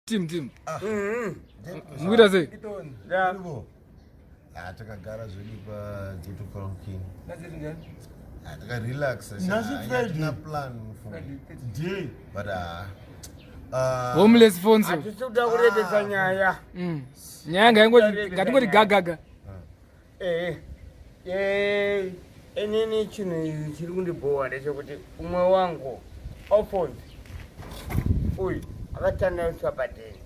Tim. Muita sei? Takagara zvedu pageto King. Takarelax. Hatina plan for day. But homeless Fonso. Atitoda kurebesa nyaya. Nyaya ngatingoti gagaga. Enini chinhu chiri kundibowa ndechekuti umwe wangu Alphonso uyu akatandaniswa padeni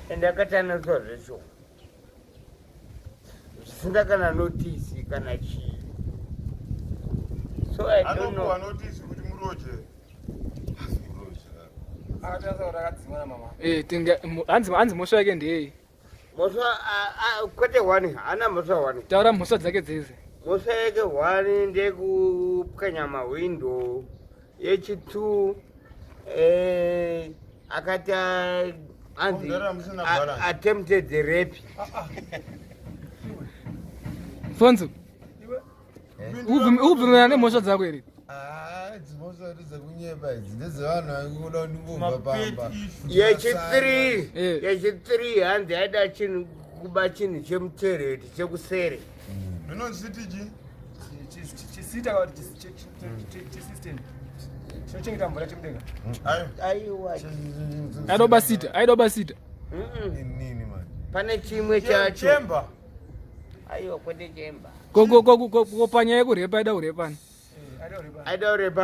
ende akatandaniswa zvesho zvisina kana notisi kana chii. So I don't know. Notice kuti muroje. Hanzi mhosva yake ndeyei? Mhosva kwete one, hana mhosva one. Taura mhosva dzake dzese. Mhosva yake one ndekupwanya maWindow. Yechi2 akati Hanzi attempted rape. Fonso. Ubvumira nemhosva dzako here? Dzimhosva dzakunyeba idzi ndedzevanhu vanguda kundingobva Pamba. Yechi3 Hanzi aida chinhu kuba chinhu chemutereti chekusere. Ndinonzi chitiji? Chisita kuti chisystem. Chinochengeta mvura chemudenga. Aiwa. Aidoba sita. Nini man? Pane chimwe chacho. Chemba. Aiwa kwete chemba. Pwanya yekurepa aida kurepani? Aida kurepa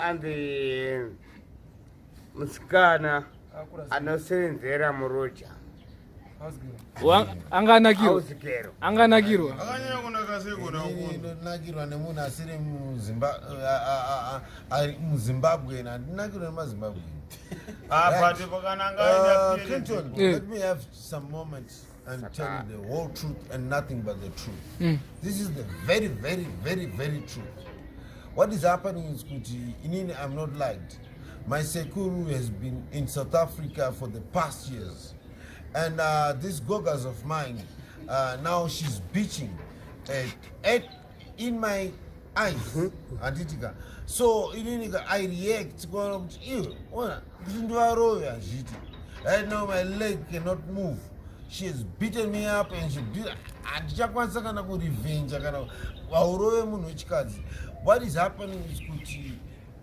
Hanzi musikana anosenzera muRoddie. Anganakirwa. Akanyanya kunaka sei kuda ukuno. Ndinakirwa nemunhu asiri muZimbabwe ndinakirwa nemaZimbabwe. But Clinton, let me have some moments and tell you the whole truth and nothing but the truth. This is the very, very, very, very truth. What is happening is Kuti, I'm not liked. My Sekuru has been in South Africa for the past years. And this Gogas of mine, now she's bitching in my eyes. So I react. Right now my leg cannot move. She has beaten me up and she did. What is happening is Kuti,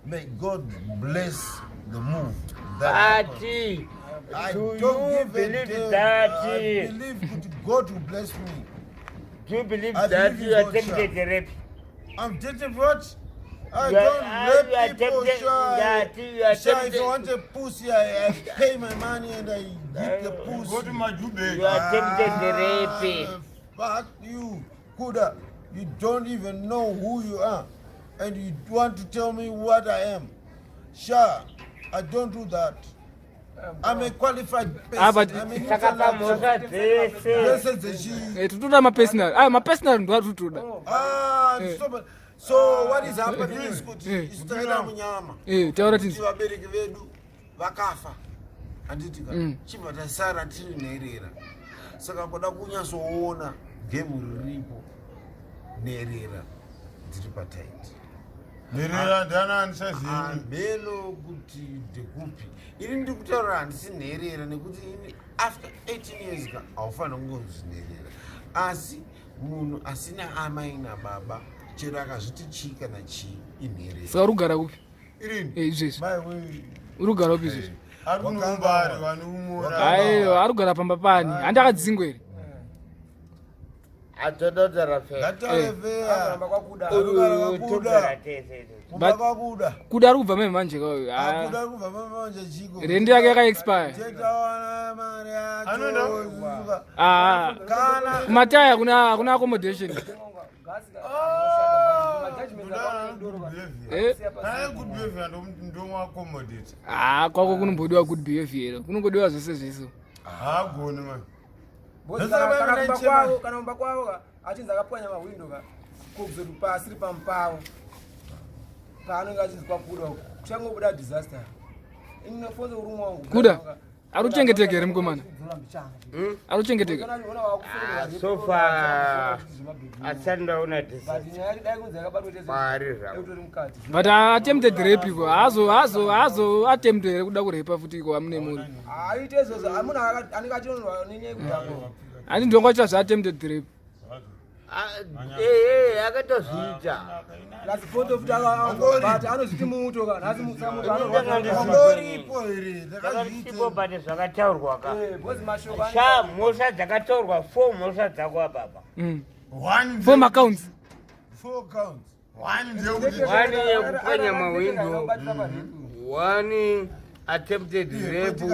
may God bless the move. I don't believe that. I believe God will bless me. Do you believe that you attempted the rape? I'm attempted what? I don't rape people, Sha. If I want a pussy, I pay my money and I get the pussy. Go to my Jube. You attempted the rape. Fuck you, Kuda. You don't even know who you are. And you want to tell me what I am. Sha, I don't do that. I'm a qualified person. So what is happening is vakafa anditika chibva tasara tiri nherera saka kuda kunyasoona gemu riripo nherera dziri pataiti nherera ndana andisazii mbelo kuti ndekupi ini ndiri kutaura handisi nherera nekuti ini after 18 years ka haufanira kungonzi nherera asi munhu asina amai nababa chero akazviti chii kana chii inherera saka rugara kupi irini izvezvi urugara kupi izvezvi ari kunumbari vanumura aiwa arugara Pamba pani handi akadzingwa here Kuda ari kubva manje rendi yake yakaexpire kumataya kuna accommodation kwako kunombodiwa good behavior kunongodiwa zvese zveso kana umba kwavo achinzi akapwanya maWindow kuzoti pasiri pamupawo paanenge achinzi kwakuda kuchangobuda disaster inofonza urumwe wangu Kuda ari kuchengeteka here mukomana Arochengeteka. So far asandaona But attempted rape iko. Azo attempted kuda kurepa futi iko amune muri. Ani ndongo cha attempted rape. akatozviita angoripo bate zvakataurwa ka sha mhosva dzakataurwa 4 mhosva dzako apapa 4 accounts 1 yekupwanya maWindow 1 attempted rape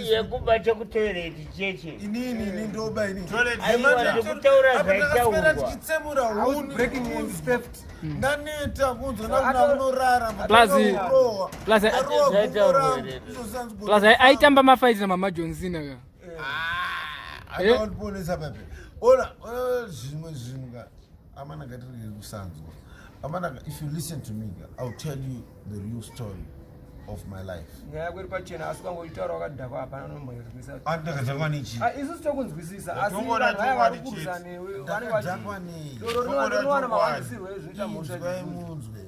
yekubata kutoireti cheche inini ndoba inini kutaura zvaitaurwa ndaneta kunzwa nakunorara plus aitamba mafight namama Johnsina ka akaonesa pape ola zvimwe zvinhu ka amana ngatirege kusanzwa. Amana, if you listen to me, I'll tell you the real story of my life.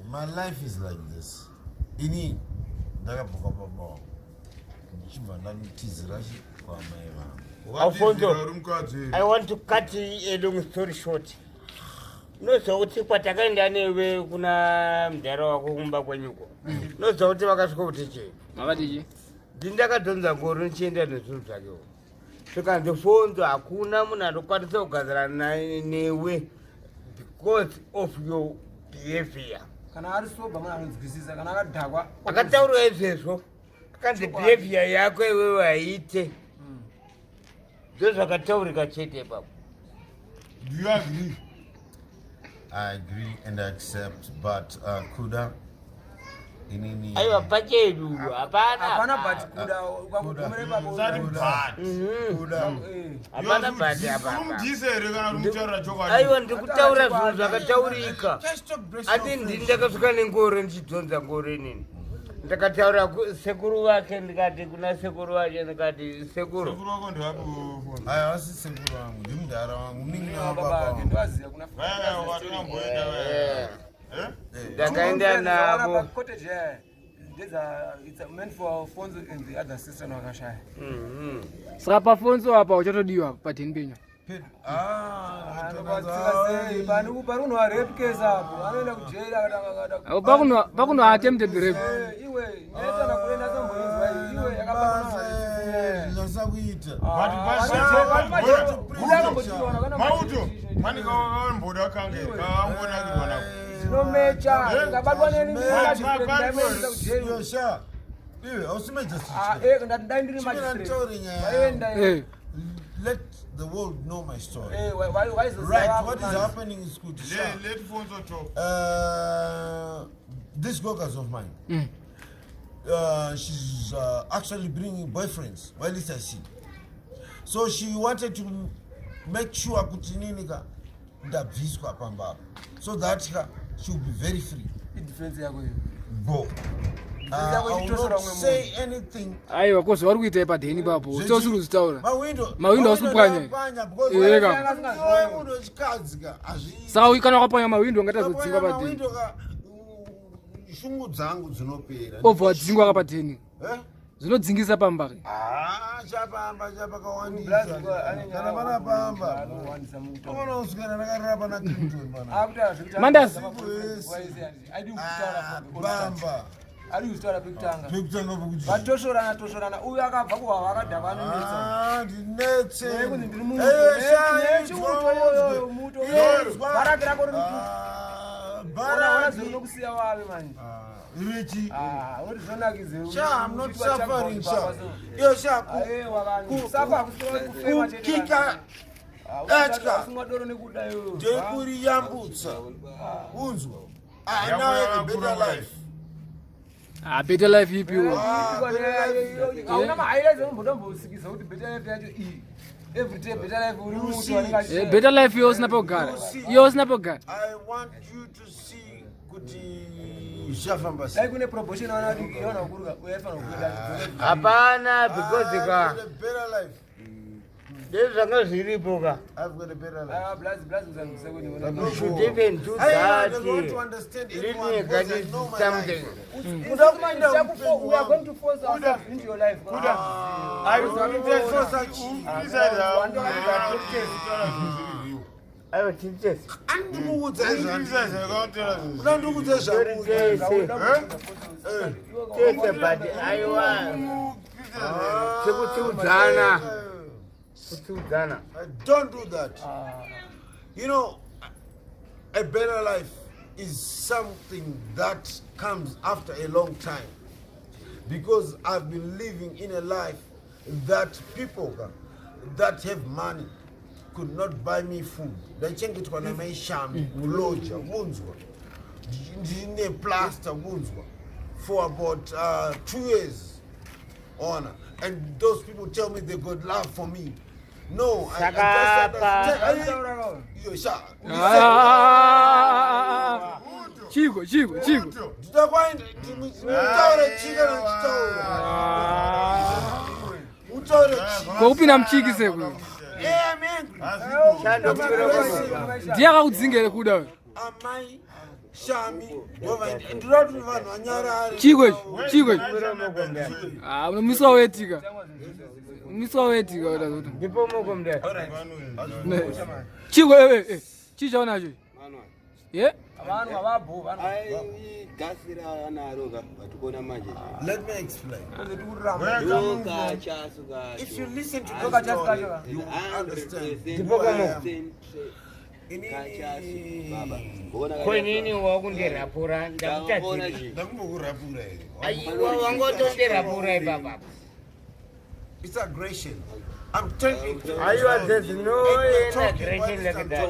My life is like this. Alphonso, I want to cut a long story short. Nozouti kwatakaenda newe kuna mudhara wako kumba kwenyuko nozouti vakasvika kuti chii makatiji ndindakadhonza ngoro nichienda nezvinhu zvakewo zvikanzofonzwa hakuna munhu anokwanisa kugadzirana newe because of your behavior. Kana ari soba munhu anonzwisisa kana akadhakwa akataura izvezvo akanzi behavior yako iwewe haiite ndozvakataurika chete ipapo. Do you agree? I agree and I accept, but Kuda, inini. Ayo pachedu, hapana but Kuda ukamukomere papo. Kuda. Hapana but ayo ndikutaura zvinhu zvakataurika. Ati ndakasvika nengoro ndichidhonza ngoro inini. Ndakataura sekuru wake ndikati kuna sekuru wache ndikati sekuru. Sekuru wako ndiwapi ufoni? Ayo asi sekuru wangu, ndimudhara wangu, mningi na baba wangu. Ndoaziya kuna. Watinamboenda wewe. Ndakaenda navo. Cottage it's meant for Alphonso and the other sister wakashaya. Saka pafonso apa uchatodiwa pateni penyu. Paruno rape case apo anoenda kujela akatanga pakuno attempted rape iwe neta nakuenda samboizwa iwe yakapana Zasakuita. Mauto, mani kaamboda kange, kaambona kibona. Nomecha, ngabatwa neni Yosha. Iwe ausimeja sisi. Ndandiri magistrate. Let the world know my story. Why is this right, what is happening is good. Let Fonzo talk. This girl of mine. She's actually bringing boyfriends, well, at least I see. So she wanted to make sure Kutininika Dabviswa Pamba, so that she will be very free. Bo. I will not say anything. Aiwa kozi vari kuita padheni papo utsosiri kuzitaura maWindow asipwanya saka kana wakapwanya maWindow ngatazodzinga padheni shungu dzangu dzinopera obva wadzingwa kapadheni zvinodzingisa Pamba chapamba chapakawandisa kana pana Pamba unouswera nakarapa na Clinton mandasi Pamba ari kutaura pekutanga kuti vatosvorana uyu akabva kuhwa akadhava anonetsa ndinetse ndiri muto varakira kori mutu nokusiya wave mani Richi. Uri zvonakidze I'm not suffering, sir. Yo, sir. Kika. Dekuri yambutsa. Unzwa. I now have a better life. Better life ipi wo. Hauna mahighlights ombotombosikisa kuti better life yacho iyi. Every day better life uri mutu wanenge better life yo sinapogara. Yo sinapogara. I want you to see kuti Ishafamba Like when a proportion on a Hapana, because I've got a better life. there's a no ziripoka. I've got a better life. You should even do I that. want to understand Let anyone me because I get know my something. life. We are going to force ourselves into your life. I will teach this. But I want Don't do that. You know, a better life is something that comes after a long time. Because I've been living in a life that people that have money could not buy me food. They change it when I make sham, uloja, wunzwa, ndine plaster wunzwa for about 2 years. Honor. And those people tell me they got love for me. No, I just Chico. Kupina mchiki seku. Ndiye akakudzingere kuda. Amai Shami, ndinoti vanhu vanyarare. Chico. Unomiswa wetika. Utazoto. Ndipo mukomde. Chico Chicho nacho. Yeah? Let me explain. If you listen to the story, you understand. Kwa nini wakundirapura ndakutatira? Aiwa wangotondirapura baba. It's aggression. I'm telling you. Aiwa, there's no aggression like that.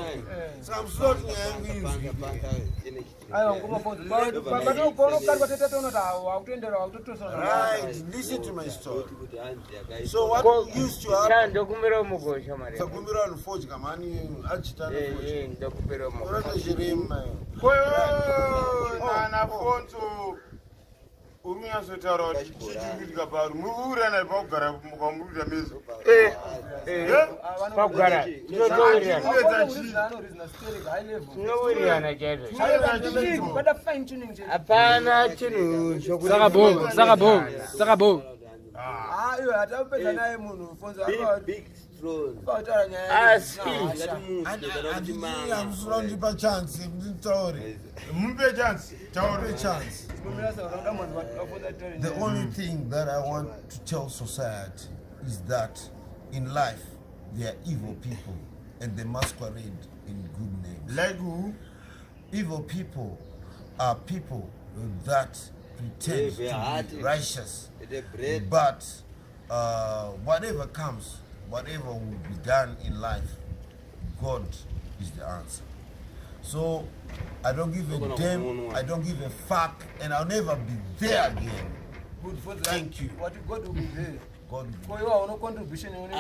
So I'm sorting angry. Right, listen to my story. So what used to happen? Sakumbira nufoji kamani Ajita Alphonso umiyazotaura kuti chichiitika pari muurana pakugara kwamurira meso pakugara tinowirirana chaizvo hapana chinhu Sakabo. Ndipa chance, mupe chance. The only thing that I want to tell society is that in life there are evil people and they masquerade in good names. Like who? Evil people are people that pretend to be righteous, but whatever comes, whatever will be done in life, God is the answer. So I don't give a damn, I don't give a fuck, and I'll never be there again. Thank you. What God will be there. God will be No contribution. I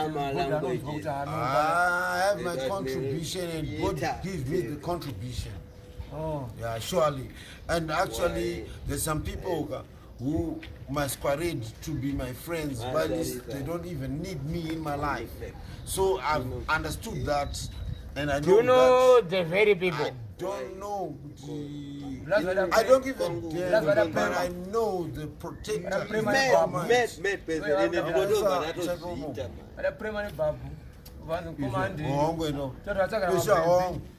have my contribution, and God gives me the contribution. Oh. Yeah, surely. And actually, there's some people who masquerade to be my friends, but they don't even need me in my life. So I've understood that, and I know you know that the very people. I don't know I don't give a damn, but I know the protector is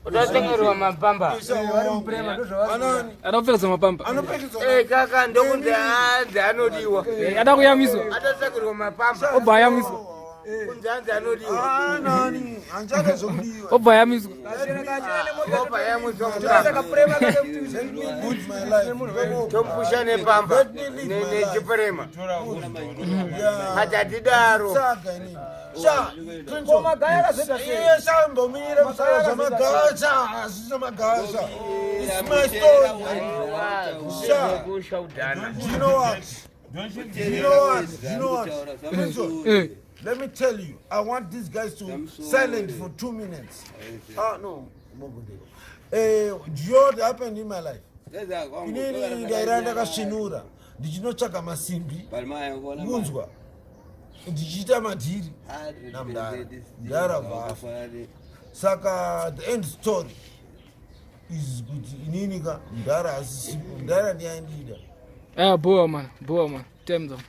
utatengerwa mapamba Anopfekedzwa mapamba. kaka ndokunzi hanzi anodiwa Ada kuyamiswa. atatengerwa mapamba Obva yamiswa. kunzi hanzi anodiwa Obva yamiswa. opa yamuswa mukaka tompusha nepamba nechiprema hatadidaro It's my story. kusha udhana Do you know what? You know what? Let me tell you, I want these guys to silent for 2 minutes. No. Do you know what happened in my life? inini ndaira ndakasvinura ndichinotsvaga masimbi kunzwa ndichiita madhiri namudara vafa. Saka the end story is kuti inini ka mudara asisipo, mudara ndiyaindida. Boa man, time's up.